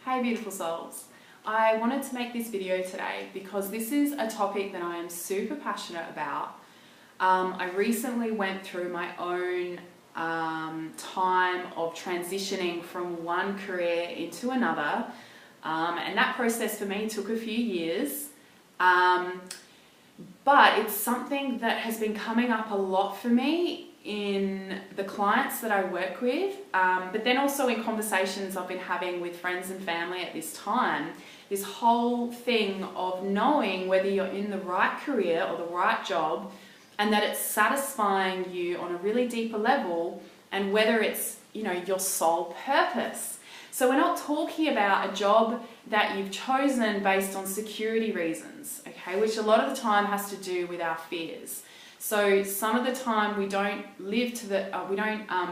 Hey beautiful souls. I wanted to make this video today because this is a topic that I am super passionate about. I recently went through my own time of transitioning from one career into another, and that process for me took a few years. But it's something that has been coming up a lot for me in the clients that I work with, but then also in conversations I've been having with friends and family at this time. This whole thing of knowing whether you're in the right career or the right job, and that it's satisfying you on a really deeper level, and whether it's, your sole purpose. So we're not talking about a job that you've chosen based on security reasons, okay, which a lot of the time has to do with our fears. So some of the time we don't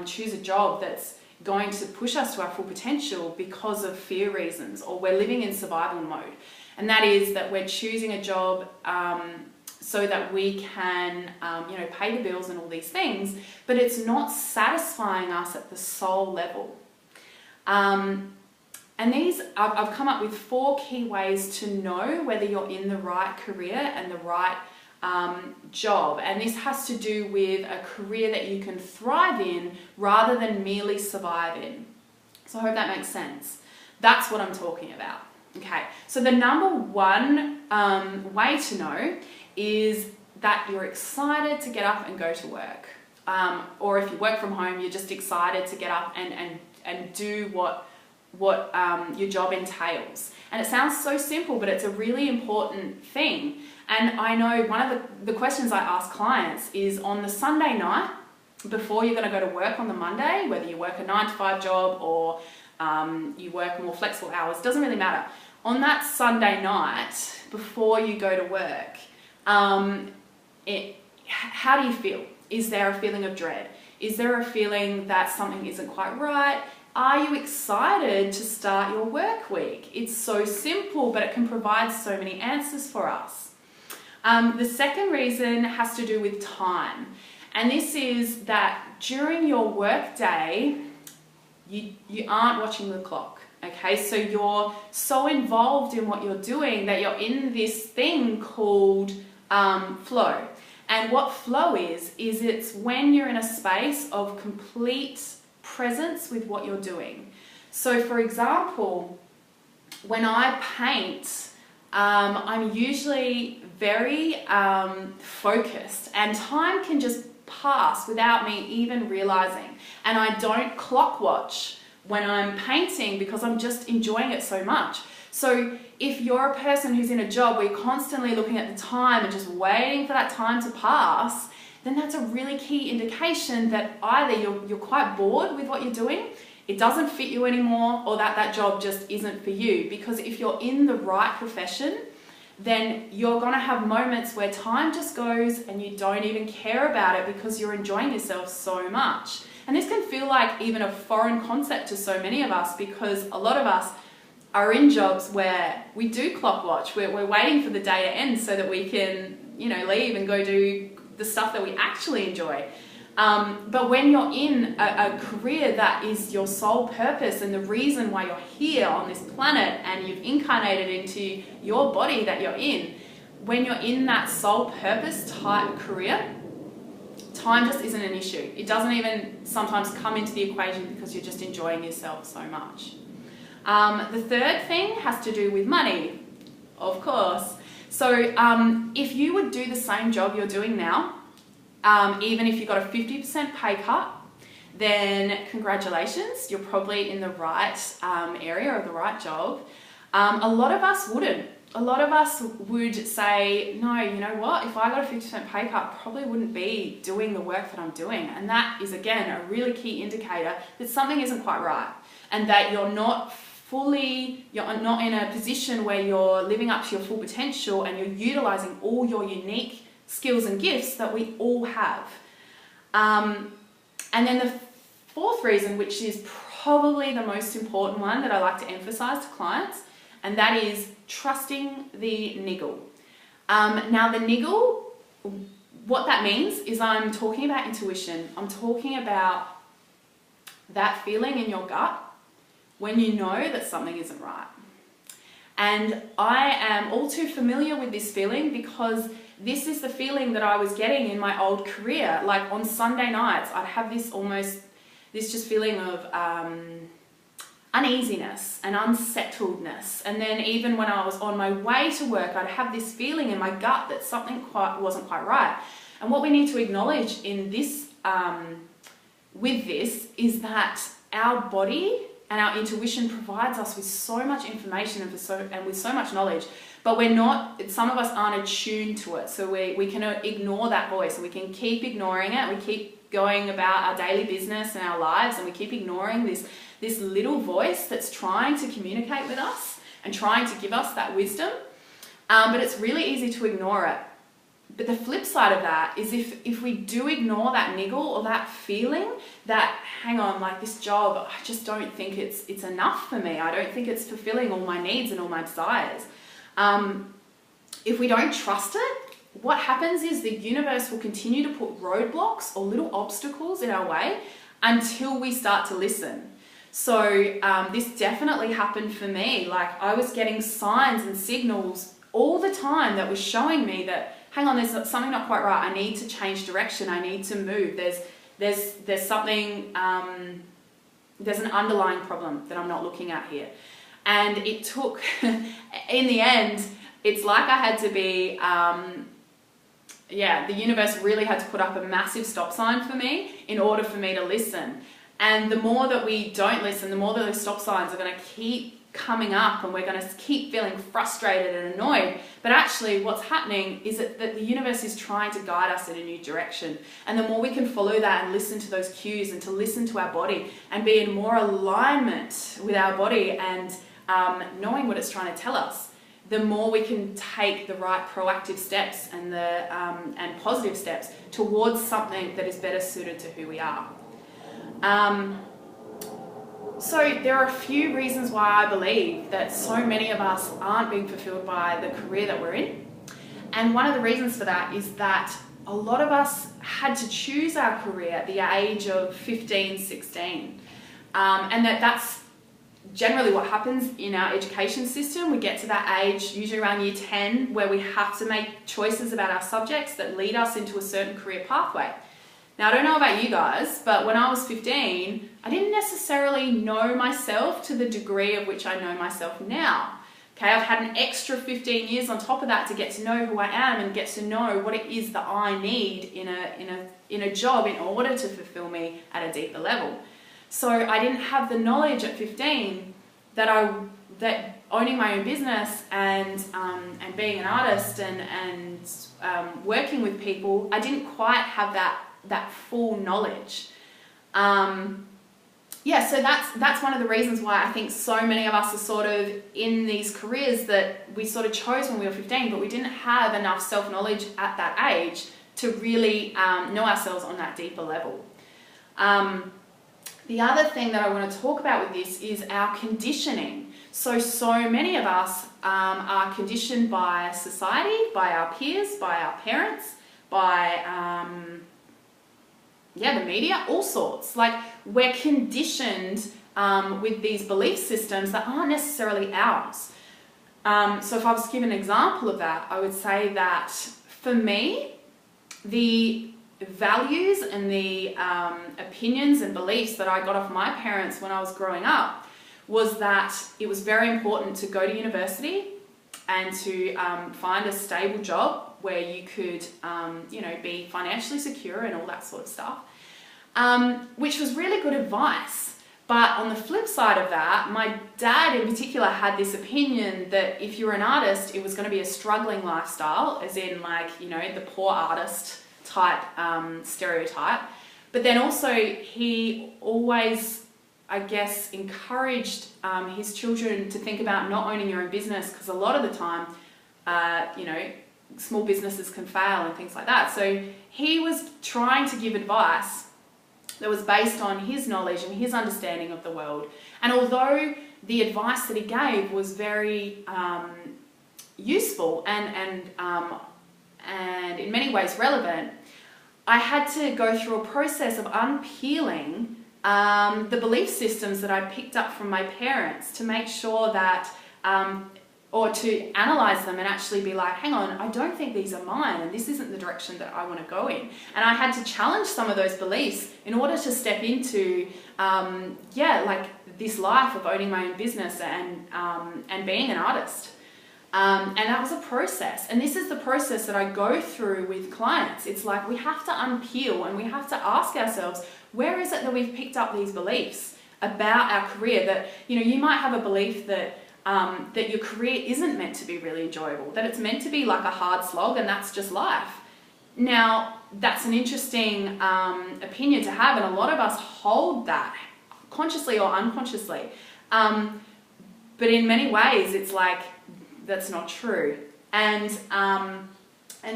choose a job that's going to push us to our full potential because of fear reasons, or we're living in survival mode. And that is that we're choosing a job so that we can pay the bills and all these things, but it's not satisfying us at the soul level. And I've come up with 4 key ways to know whether you're in the right career and the right job, and this has to do with a career that you can thrive in rather than merely survive in. So I hope that makes sense. That's what I'm talking about. Okay, so the number one way to know is that you're excited to get up and go to work, or if you work from home, you're just excited to get up and do what your job entails. And it sounds so simple, but it's a really important thing. And I know one of the questions I ask clients is on the Sunday night, before you're going to go to work on the Monday, whether you work a 9-to-5 job or you work more flexible hours, doesn't really matter. On that Sunday night, before you go to work, how do you feel? Is there a feeling of dread? Is there a feeling that something isn't quite right? Are you excited to start your work week? It's so simple, but it can provide so many answers for us. The second reason has to do with time. And this is that during your work day, you aren't watching the clock. Okay, so you're so involved in what you're doing that you're in this thing called flow. And what flow is it's when you're in a space of complete presence with what you're doing. So for example, when I paint, I'm usually very focused, and time can just pass without me even realizing. And I don't clock watch when I'm painting because I'm just enjoying it so much. So if you're a person who's in a job where you're constantly looking at the time and just waiting for that time to pass, then that's a really key indication that either you're quite bored with what you're doing, it doesn't fit you anymore, or that job just isn't for you. Because if you're in the right profession, then you're going to have moments where time just goes and you don't even care about it because you're enjoying yourself so much. And this can feel like even a foreign concept to so many of us, because a lot of us are in jobs where we do clock watch. We're waiting for the day to end so that we can, leave and go do the stuff that we actually enjoy. But when you're in a career that is your sole purpose and the reason why you're here on this planet, and you've incarnated into your body that you're in, when you're in that sole purpose type career, time just isn't an issue. It doesn't even sometimes come into the equation because you're just enjoying yourself so much. The third thing has to do with money, of course. So if you would do the same job you're doing now, even if you got a 50% pay cut, then congratulations, you're probably in the right area or the right job. A lot of us wouldn't. A lot of us would say, no, you know what, if I got a 50% pay cut, I probably wouldn't be doing the work that I'm doing. And that is, again, a really key indicator that something isn't quite right, and that you're not in a position where you're living up to your full potential and you're utilizing all your unique skills and gifts that we all have. And then the fourth reason, which is probably the most important one that I like to emphasize to clients, and that is trusting the niggle. Now the niggle, what that means is I'm talking about intuition. I'm talking about that feeling in your gut when you know that something isn't right. And I am all too familiar with this feeling because this is the feeling that I was getting in my old career. Like on Sunday nights, I'd have this just feeling of uneasiness and unsettledness. And then even when I was on my way to work, I'd have this feeling in my gut that something wasn't quite right. And what we need to acknowledge in this, with this, is that our body and our intuition provides us with so much information and with so much knowledge, but some of us aren't attuned to it. So we can ignore that voice, and we can keep ignoring it. We keep going about our daily business and our lives, and we keep ignoring this little voice that's trying to communicate with us and trying to give us that wisdom. But it's really easy to ignore it. But the flip side of that is if we do ignore that niggle or that feeling that, hang on, like this job, I just don't think it's enough for me. I don't think it's fulfilling all my needs and all my desires. If we don't trust it, what happens is the universe will continue to put roadblocks or little obstacles in our way until we start to listen. So this definitely happened for me. Like I was getting signs and signals all the time that was showing me that, hang on, there's something not quite right. I need to change direction. I need to move. There's something, there's an underlying problem that I'm not looking at here. And it took, in the end, it's like I had to be, the universe really had to put up a massive stop sign for me in order for me to listen. And the more that we don't listen, the more that those stop signs are going to keep coming up, and we're going to keep feeling frustrated and annoyed. But actually what's happening is that the universe is trying to guide us in a new direction. And the more we can follow that and listen to those cues and to listen to our body and be in more alignment with our body and knowing what it's trying to tell us, the more we can take the right proactive steps and and positive steps towards something that is better suited to who we are. So there are a few reasons why I believe that so many of us aren't being fulfilled by the career that we're in. And one of the reasons for that is that a lot of us had to choose our career at the age of 15, 16. And that's generally what happens in our education system. We get to that age, usually around year 10, where we have to make choices about our subjects that lead us into a certain career pathway. Now, I don't know about you guys, but when I was 15, I didn't necessarily know myself to the degree of which I know myself now. Okay, I've had an extra 15 years on top of that to get to know who I am and get to know what it is that I need in a job in order to fulfill me at a deeper level. So I didn't have the knowledge at 15 that owning my own business and being an artist and working with people, I didn't quite have that full knowledge. So that's one of the reasons why I think so many of us are sort of in these careers that we sort of chose when we were 15, but we didn't have enough self-knowledge at that age to really know ourselves on that deeper level. The other thing that I want to talk about with this is our conditioning. So many of us are conditioned by society, by our peers, by our parents, by the media, all sorts. Like, we're conditioned with these belief systems that aren't necessarily ours. So if I was to give an example of that, I would say that for me, the values and the opinions and beliefs that I got off my parents when I was growing up was that it was very important to go to university and to find a stable job where you could, be financially secure and all that sort of stuff, which was really good advice. But on the flip side of that, my dad in particular had this opinion that if you were an artist, it was going to be a struggling lifestyle, as in the poor artist type stereotype. But then also he always, I guess, encouraged his children to think about not owning your own business, because a lot of the time, small businesses can fail and things like that. So he was trying to give advice that was based on his knowledge and his understanding of the world. And although the advice that he gave was very useful and in many ways relevant, I had to go through a process of unpeeling the belief systems that I picked up from my parents, to make sure that, or to analyze them and actually be like, hang on, I don't think these are mine, and this isn't the direction that I want to go in. And I had to challenge some of those beliefs in order to step into, like this life of owning my own business and being an artist. And that was a process. And this is the process that I go through with clients. It's like we have to unpeel and we have to ask ourselves, where is it that we've picked up these beliefs about our career? That, you might have a belief that that your career isn't meant to be really enjoyable, that it's meant to be like a hard slog, and that's just life. Now, that's an interesting opinion to have, and a lot of us hold that, consciously or unconsciously. But in many ways, it's like, that's not true. And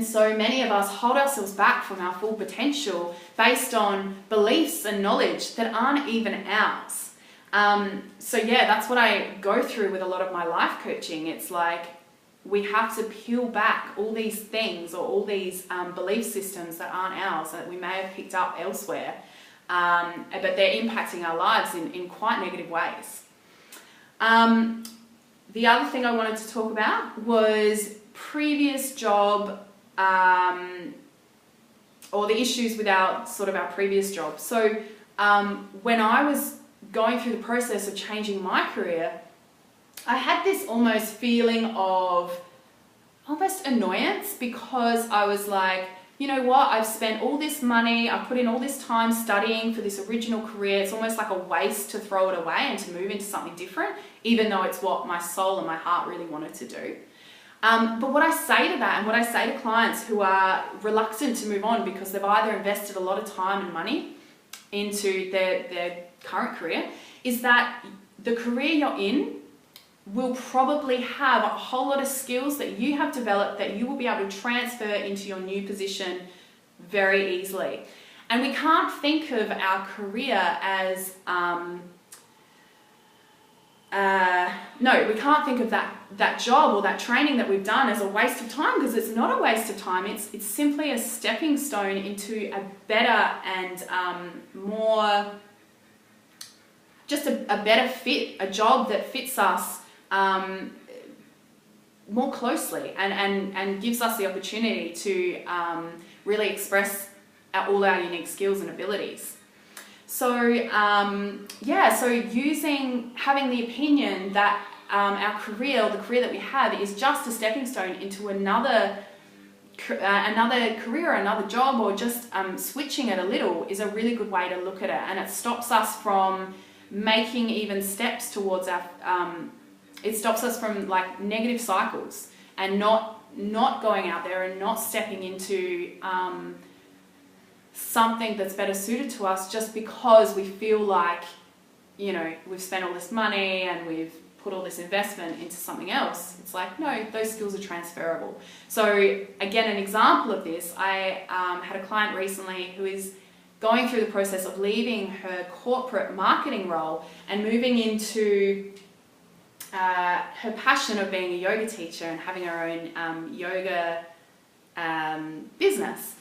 so many of us hold ourselves back from our full potential based on beliefs and knowledge that aren't even ours. So yeah, that's what I go through with a lot of my life coaching. It's like, we have to peel back all these things or all these belief systems that aren't ours, that we may have picked up elsewhere, but they're impacting our lives in quite negative ways. The other thing I wanted to talk about was previous job, or the issues with our previous job. So when I was going through the process of changing my career, I had this almost feeling of almost annoyance, because I was like, you know what, I've spent all this money, I've put in all this time studying for this original career. It's almost like a waste to throw it away and to move into something different, even though it's what my soul and my heart really wanted to do. But what I say to that, and what I say to clients who are reluctant to move on because they've either invested a lot of time and money into their current career, is that the career you're in will probably have a whole lot of skills that you have developed that you will be able to transfer into your new position very easily. And we can't think of our career as, we can't think of that job or that training that we've done as a waste of time, because it's not a waste of time. It's simply a stepping stone into a better and more, just a better fit, a job that fits us more closely and gives us the opportunity to really express all our unique skills and abilities. So having the opinion that our career, or the career that we have, is just a stepping stone into another career, another job, or just switching it a little, is a really good way to look at it, and it stops us from making even steps towards our it stops us from like negative cycles and not going out there and not stepping into something that's better suited to us just because we feel like, we've spent all this money and we've put all this investment into something else. It's like, no, those skills are transferable. So again, an example of this, I had a client recently who is going through the process of leaving her corporate marketing role and moving into her passion of being a yoga teacher and having her own yoga business.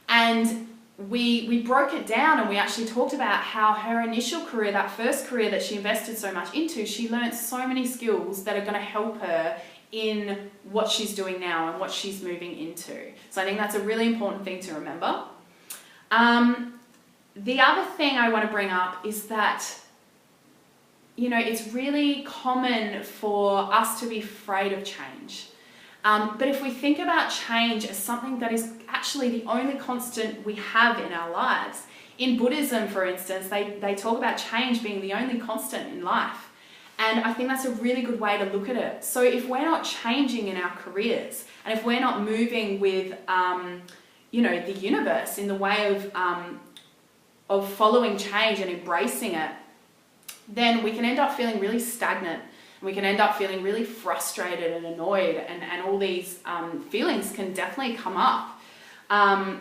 And we broke it down, and we actually talked about how her initial career, that first career that she invested so much into, she learned so many skills that are going to help her in what she's doing now and what she's moving into. So I think that's a really important thing to remember. The other thing I want to bring up is that, it's really common for us to be afraid of change. But if we think about change as something that is actually the only constant we have in our lives, in Buddhism, for instance, they talk about change being the only constant in life. And I think that's a really good way to look at it. So if we're not changing in our careers, and if we're not moving with, the universe in the way of following change and embracing it, then we can end up feeling really stagnant. We can end up feeling really frustrated and annoyed, and all these feelings can definitely come up. And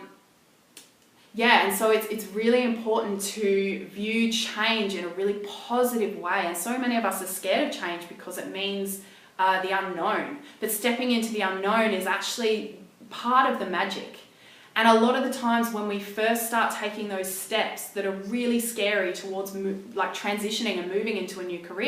so it's really important to view change in a really positive way. And so many of us are scared of change because it means the unknown. But stepping into the unknown is actually part of the magic. And a lot of the times when we first start taking those steps that are really scary towards like transitioning and moving into a new career,